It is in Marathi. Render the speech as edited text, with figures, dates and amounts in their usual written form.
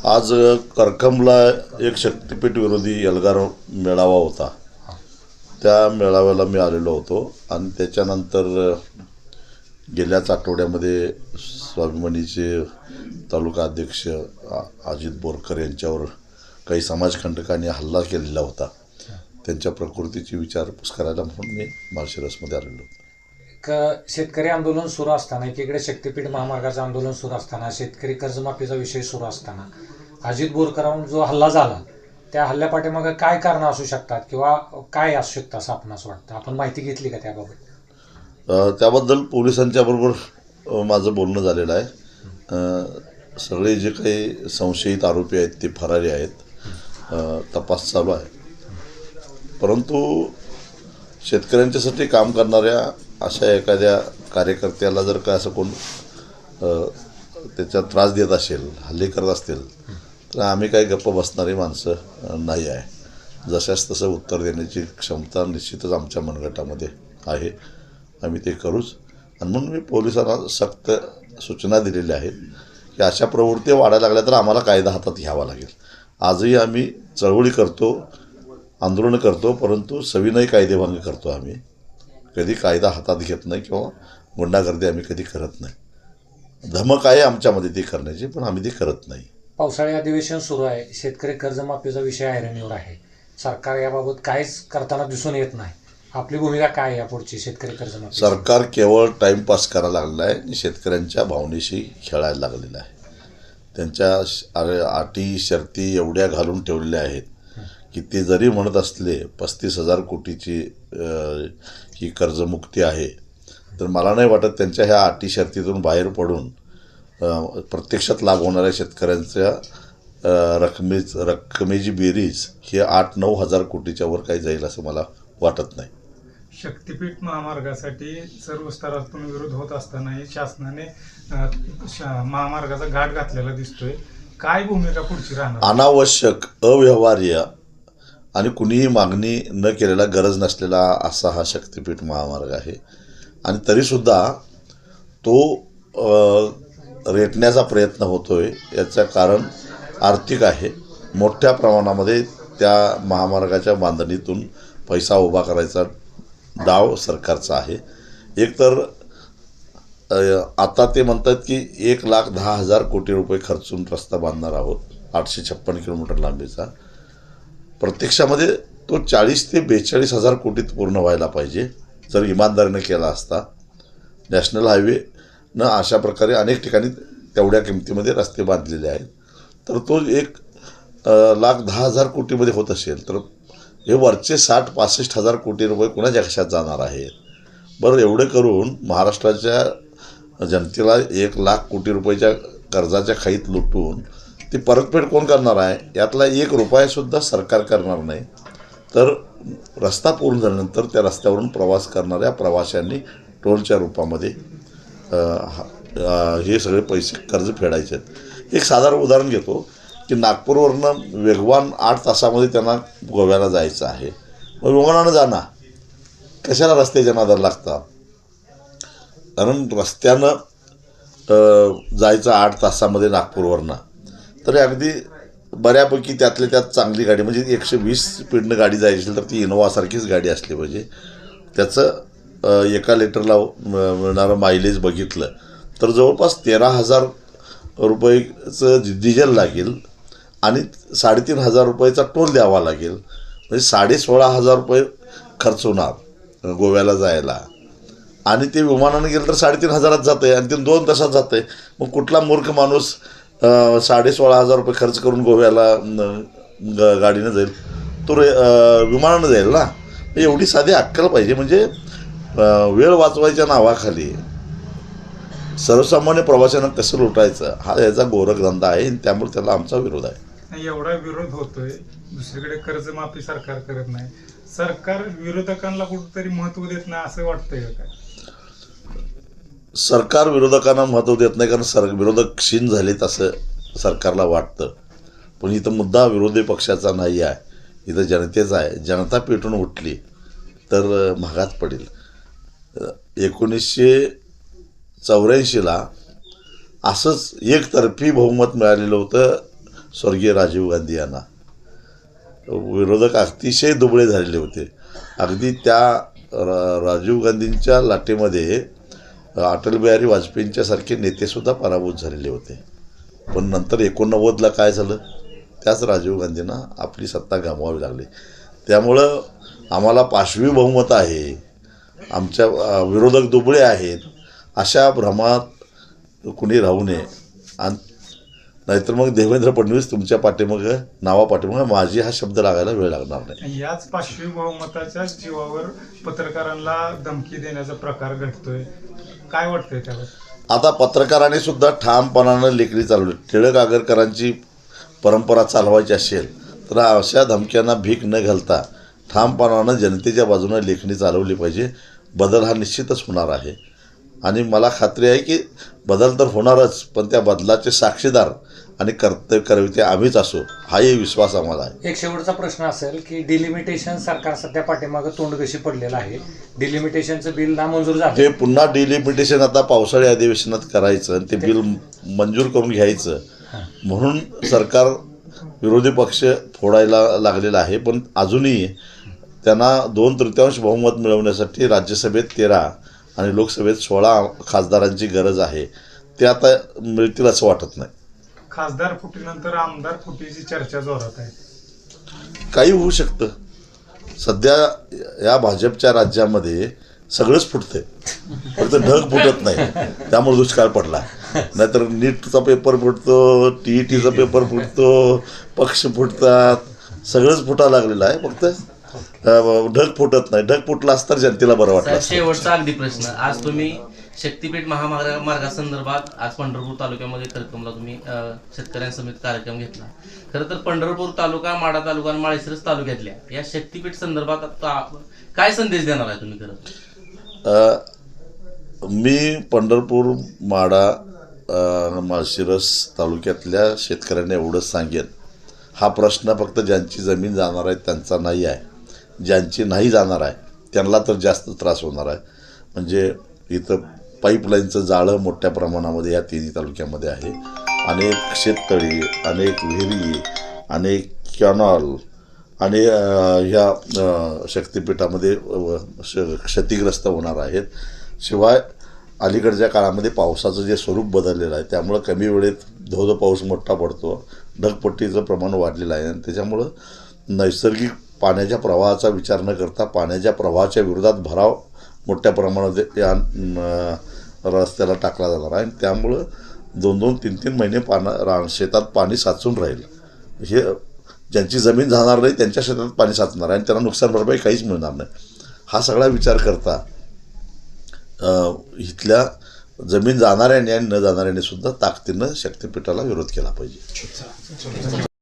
आज करकमला एक शक्तीपीठ विरोधी एल्गार मेळावा होता. त्या मेळाव्याला मी आलेलो होतो आणि त्याच्यानंतर गेल्याच आठवड्यामध्ये स्वाभिमानीचे तालुका अध्यक्ष अजित बोरकर यांच्यावर काही समाजकंटकांनी हल्ला केलेला होता. त्यांच्या प्रकृतीची विचारपूस करायला म्हणून मी माळशिरसमध्ये आलेलो होतो. शेतकरी आंदोलन सुरू असताना, एकीकडे शक्तीपीठ महामार्गाचं आंदोलन सुरू असताना, शेतकरी कर्जमाफीचा विषय सुरू असताना अजित बोरकरांवर जो हल्ला झाला त्या हल्ल्यापाठीमागे काय कारणं असू शकतात किंवा काय असू शकतं असं आपणास वाटतं? आपण माहिती घेतली का त्याबाबत? त्याबद्दल पोलिसांच्या बरोबर माझं बोलणं झालेलं आहे. सगळे जे काही संशयित आरोपी आहेत ते फरारी आहेत. तपास चालू आहे. परंतु शेतकऱ्यांच्यासाठी काम करणाऱ्या अशा एखाद्या कार्यकर्त्याला जर का असं कोण त्याचा त्रास देत असेल, हल्ले करत असतील, तर आम्ही काही गप्प बसणारी माणसं नाही आहे. जशास तसं उत्तर देण्याची क्षमता निश्चितच आमच्या मनगटामध्ये आहे. आम्ही ते करूच. आणि म्हणून मी पोलिसांना सक्त सूचना दिलेल्या आहेत की अशा प्रवृत्ती वाढायला लागल्या तर आम्हाला कायदा हातात घ्यावा लागेल. आजही आम्ही चळवळी करतो, आंदोलनं करतो, परंतु सविनय कायदेभंग करतो. आम्ही कधी कायदा हातात घेत नाही किंवा गुंडागर्दी आम्ही कधी करत नाही. धमक आहे आमच्यामध्ये ती करण्याची, पण आम्ही ती करत नाही. पावसाळी अधिवेशन सुरू आहे. शेतकरी कर्जमाफीचा विषय ऐरणीवर आहे. सरकार याबाबत काहीच करताना दिसून येत नाही. आपली भूमिका काय आहे यापुढची शेतकरी कर्जमाफी? सरकार केवळ टाईमपास करायला लागलं आहे आणि शेतकऱ्यांच्या भावनेशी खेळायला लागलेलं आहे. त्यांच्या अटी शर्ती एवढ्या घालून ठेवलेल्या आहेत की ते जरी म्हणत असले 35,000 कोटीची ही कर्जमुक्ती आहे, तर मला नाही वाटत त्यांच्या ह्या अटी शर्तीतून बाहेर पडून प्रत्यक्षात लाभ होणाऱ्या शेतकऱ्यांच्या रकमेची बेरीज ही 8-9 हजार कोटीच्या वर काही जाईल असं मला वाटत नाही. शक्तीपीठ महामार्गासाठी सर्व स्तरातून विरोध होत असतानाही शासनाने महामार्गाचा घाट घातलेला दिसतोय. काय भूमिका पुढची राहणार? अनावश्यक, अव्यवहार्य आणि कुणीही मागणी न केलेला, गरज नसलेला असा हा शक्तीपीठ महामार्ग आहे. आणि तरीसुद्धा तो रेटण्याचा प्रयत्न होतोय. याचं कारण आर्थिक आहे. मोठ्या प्रमाणामध्ये त्या महामार्गाच्या बांधणीतून पैसा उभा करायचा डाव सरकारचा आहे. एकतर आता ते म्हणतात की 1,10,000 कोटी रुपये खर्चून रस्ता बांधणार आहोत 856 किलोमीटर लांबीचा. प्रत्यक्षामध्ये तो 40 ते 42 हजार कोटीत पूर्ण व्हायला पाहिजे जर इमानदारीनं केला असता. नॅशनल हायवेनं अशा प्रकारे अनेक ठिकाणी तेवढ्या किमतीमध्ये रस्ते बांधलेले आहेत. तर तो 1,10,000 कोटीमध्ये होत असेल तर हे वरचे 60-65 हजार कोटी रुपये कुणाच्या कशात जाणार आहेत? बरं, एवढे करून महाराष्ट्राच्या जनतेला 1,00,000 कोटी रुपयाच्या कर्जाच्या खाईत लुटून ती परतफेड कोण करणार आहे? यातला 1 रुपयासुद्धा सरकार करणार नाही. तर रस्ता पूर्ण झाल्यानंतर त्या रस्त्यावरून प्रवास करणाऱ्या प्रवाशांनी टोलच्या रूपामध्ये हे सगळे पैसे कर्ज फेडायचे आहेत. एक साधारण उदाहरण घेतो की नागपूरवरनं वेगवान 8 तासामध्ये त्यांना गोव्याला जायचं आहे. मग विमानानं जाणार, कशाला रस्त्याच्या नादाला लागतात? कारण रस्त्यानं जायचं 8 तासामध्ये नागपूरवरनं, तर अगदी बऱ्यापैकी त्यातल्या त्यात चांगली गाडी म्हणजे 120 स्पीडनं गाडी जायची असेल तर ती इनोवासारखीच गाडी असली पाहिजे. त्याचं एका लिटरला मिळणारं मायलेज बघितलं तर जवळपास 13,000 रुपयेचं डिझेल लागेल आणि 3,500 रुपयाचा टोल द्यावा लागेल. म्हणजे 16,500 रुपये खर्च होणार गोव्याला जायला. आणि ते विमानानं गेलं तर 3,500 जातं आहे आणि ते 2 तासात जातं आहे. मग कुठला मूर्ख माणूस 16,500 रुपये खर्च करून गोव्याला गाडीनं जाईल? तो विमानानं जाईल ना. एवढी साधी अक्कल पाहिजे. म्हणजे वेळ वाचवायच्या नावाखाली सर्वसामान्य प्रवाशांना कसं लुटायचं हा याचा गोरखधंदा आहे. त्यामुळे त्याला आमचा विरोध आहे. एवढा विरोध होतोय, दुसरीकडे कर्जमाफी सरकार करत नाही. सरकार विरोधकांना कुठेतरी महत्त्व देत नाही असं वाटतंय का? सरकार विरोधकांना महत्त्व देत नाही कारण विरोधक क्षीण झालेत असं सरकारला वाटतं. पण इथं मुद्दा विरोधी पक्षाचा नाही आहे, इथं जनतेचा आहे. जनता पेटून उठली तर महागात पडेल. 1984ला असंच एकतर्फी बहुमत मिळालेलं होतं स्वर्गीय राजीव गांधी यांना. विरोधक अतिशय दुबळे झालेले होते. अगदी त्या राजीव गांधींच्या लाटेमध्ये अटल बिहारी वाजपेयींच्या सारखे नेतेसुद्धा पराभूत झालेले होते. पण नंतर 89ला काय झालं, त्याच राजीव गांधींना आपली सत्ता गमवावी लागली. त्यामुळं आम्हाला पाशवी बहुमत आहे, आमच्या विरोधक दुबळे आहेत, अशा भ्रमात कुणी राहू नये. आणि नाहीतर मग देवेंद्र फडणवीस तुमच्या पाठीमागं नावापाठीमागं माझी हा शब्द लागायला वेळ लागणार नाही. याच पाशवी बहुमताच्या जीवावर पत्रकारांना धमकी देण्याचा प्रकार घडतोय, काय वाटतंय त्यावर? आता पत्रकारांनी सुद्धा ठामपणानं लेखणी चालवली. टिळक आगरकरांची परंपरा चालवायची असेल तर अशा धमक्यांना भीक न घालता ठामपणानं जनतेच्या बाजूनं लेखणी चालवली पाहिजे. बदल हा निश्चितच होणार आहे आणि मला खात्री आहे की बदल तर होणारच, पण त्या बदलाचे साक्षीदार आणि कर्ते आम्हीच असू, हाही विश्वास आम्हाला आहे. एक शेवटचा प्रश्न असेल की डिलिमिटेशन सरकार सध्या पाठीमागं तोंडघशी पडलेलं आहे. डिलिमिटेशनचं बिल नामंजूर झालं, ते पुन्हा डिलिमिटेशन आता पावसाळी अधिवेशनात करायचं आणि ते बिल मंजूर करून घ्यायचं म्हणून सरकार विरोधी पक्ष फोडायला लागलेला आहे. पण अजूनही त्यांना 2/3 बहुमत मिळवण्यासाठी राज्यसभेत 13 आणि लोकसभेत 16 खासदारांची गरज आहे. ते आता मिळतील असं वाटत नाही. खासदार फुटीनंतर आमदार फुटीची चर्चा जोरात आहे. काही होऊ शकतं. सध्या या भाजपच्या राज्यामध्ये सगळंच फुटतंय, फक्त ढग फुटत नाही, त्यामुळे दुष्काळ पडला. नाहीतर नीटचा पेपर फुटतो, TETचा पेपर फुटतो, पक्ष फुटतात, सगळंच फुटायला लागलेलं आहे. फक्त ढग फुटत नाही. ढग फुटला असतं तर जनतेला बरं वाटलं असतं. शेवटचा अगदी प्रश्न, आज तुम्ही शक्तीपीठ महामार्गासंदर्भात आज पंढरपूर तालुक्यामध्ये कार्यक्रमला तुम्ही शेतकऱ्यांसमेत कार्यक्रम घेतला. खरं तर पंढरपूर तालुका, माढा तालुका आणि माळशिरस तालुक्यातल्या या शक्तीपीठ संदर्भात आता काय संदेश देणार आहे तुम्ही? खरं मी पंढरपूर, माढा, माळशिरस तालुक्यातल्या शेतकऱ्यांना एवढंच सांगेन, हा प्रश्न फक्त ज्यांची जमीन जाणार आहे त्यांचा नाही आहे. ज्यांची नाही जाणार आहे त्यांना तर जास्त त्रास होणार आहे. म्हणजे इथं पाईपलाईनचं जाळं मोठ्या प्रमाणामध्ये या तिन्ही तालुक्यामध्ये आहे. अनेक शेततळी, अनेक विहिरी, अनेक कॅनॉल आणि ह्या शक्तिपीठामध्ये क्षतिग्रस्त होणार आहेत. शिवाय अलीकडच्या काळामध्ये पावसाचं जे स्वरूप बदललेलं आहे त्यामुळं कमी वेळेत धो पाऊस मोठा पडतो, ढगपट्टीचं प्रमाण वाढलेलं आहे आणि त्याच्यामुळं नैसर्गिक पाण्याच्या प्रवाहाचा विचार न करता पाण्याच्या प्रवाहाच्या विरोधात भराव मोठ्या प्रमाणात या रस्त्याला टाकला जाणार आहे. आणि त्यामुळं 2-2, 3-3 महिने शेतात पाणी साचून राहील. हे ज्यांची जमीन जाणार नाही त्यांच्या शेतात पाणी साचणार आहे आणि त्यांना नुकसान भरपाई काहीच मिळणार नाही. हा सगळा विचार करता इथल्या जमीन जाणाऱ्यांनी आणि न जाणाऱ्यांनी सुद्धा ताकदीनं शक्तिपीठाला विरोध केला पाहिजे.